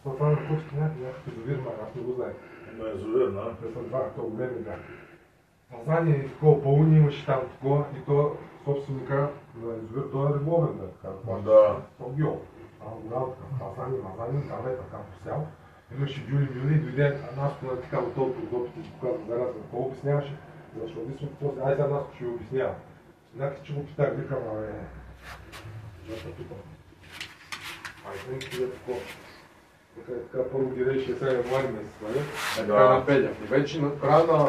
Това на Кучки някакъв язовир, аз не го знаех. Има язовир, да? Те са два, то големи бяха. Азани такова пълни имаше там такова и то собственика на язовир, той е риболовен, така. Да. То геол. Тогава Азани, там е така посял. Имаше Дюли, дойде Наско на така от толкова, когато зарязва, какво обясняваше. Защо обясня после, ай сега Наско ще ви обяснява. Някакси, че го питах, викам, защо питам. Ай, не е такова. Така първо ги рече сега януари месец, нали? Така на Педя. И вече на края на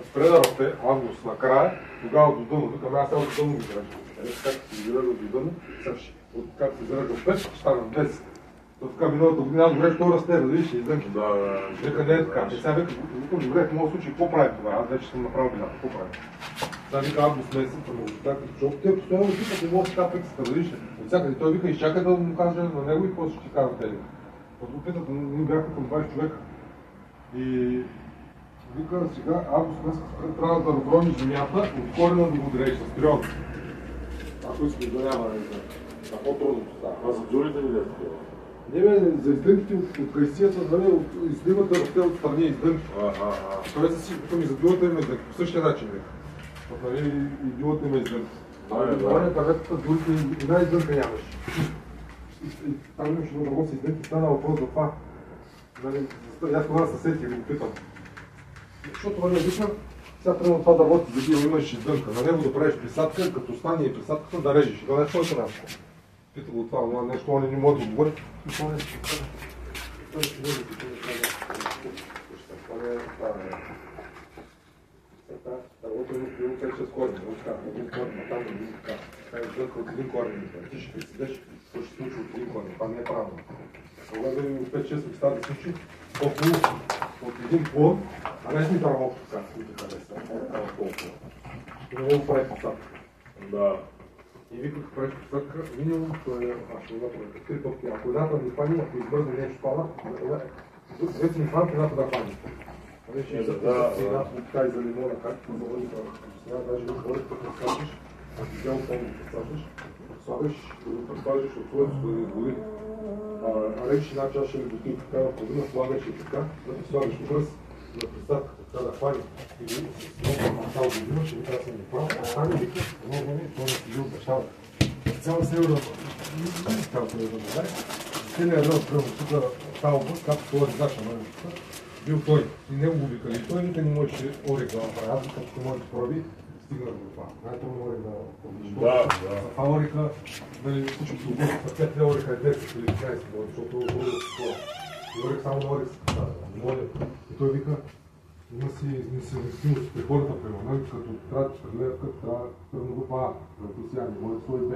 спре да расте, август накрая, тогава до дъно, викам, аз само до дъно ги зареждам. Как се зарежда до дъно, как се зарежда 5, ще стана 10. То така миналата година, добре, що расте, да видиш, издънки. Вика, не е така. И сега викам, добре, в моят случай, какво правим тогава? Аз вече съм направил вината, какво правим? Сега вика август месец, защото те постоянно викат, не мога така пексата, да видиш. От всякъде той вика, изчакай да му кажа на него и после ще ти кажа тебе. Подопитата, ние бяхме към 20 човека. И вика, сега август месец трябва да разгромиш земята, от корена да го дрежиш с трион. Ако искаш да няма, на по-трудно става. А за дюлите ли е такова? Не бе, за издънките от кайсията, нали, изливата расте отстрани издънки. Той за всичко ми за дюлата има издънки, по същия начин века. Нали, и дюлата има издънки. Това паветата, дюлите и една издънка нямаше. Там имаше много си издънки, стана въпрос за това. Аз това се сетих да го питам. Защото не викам, сега примерно това да работи, да имаш издънка, на него да правиш присадка, като стане и присадката да режеш. Това не е твоето нещо. Пита го това, нещо, он не може да отговори. Това не е това. Това не е това. Това не е това. Работа едно приема 5-6 корени, един корен, а там не един така. Така е издънка от един корен. Ти ще приседеш, то ще се случи от един корен. Това не е правилно. Когато ви 5-6 места да случи, по-хубаво от един плод, а не сме да работи така, които харесва. Не го прави посадка. Да. И вика, като правиш посадка, минимум, аз ще го направя 3 пъти. Ако едната ни фани, ако избързне нещо пада, двете ни фани, едната да фани. Вече и за така и за лимона, както заводи това. Даже го хвърли, като разкажеш, ако цяло само го подсаждаш, слагаш, да го предпазиш от слънцето да не изгори. Речеш една чаша или бутилка така в половина, слагаш и така, да ти слагаш връз на присадката, така да хвани. И с много цял година, ще ви трябва да съм го прав, остане вика, много време, това не си бил бащава. Цяла севера, цяла севера, да целият ръд, тук тази област, както това резаша на нещата, бил той. И него го викали. И той вика не можеше орек да направи. Аз викам, че може да прави, стигнах до това. Най-трудно орек да продължи. За това орека, всичко се обърва. За 5 орека е 10 или 15 години, защото орек е скоро. И орек само на орек се казва. И той вика, има си несъвместимост при хората, примерно, като трябва да се прегледат, като трябва да го това, като сега не може да стои 2.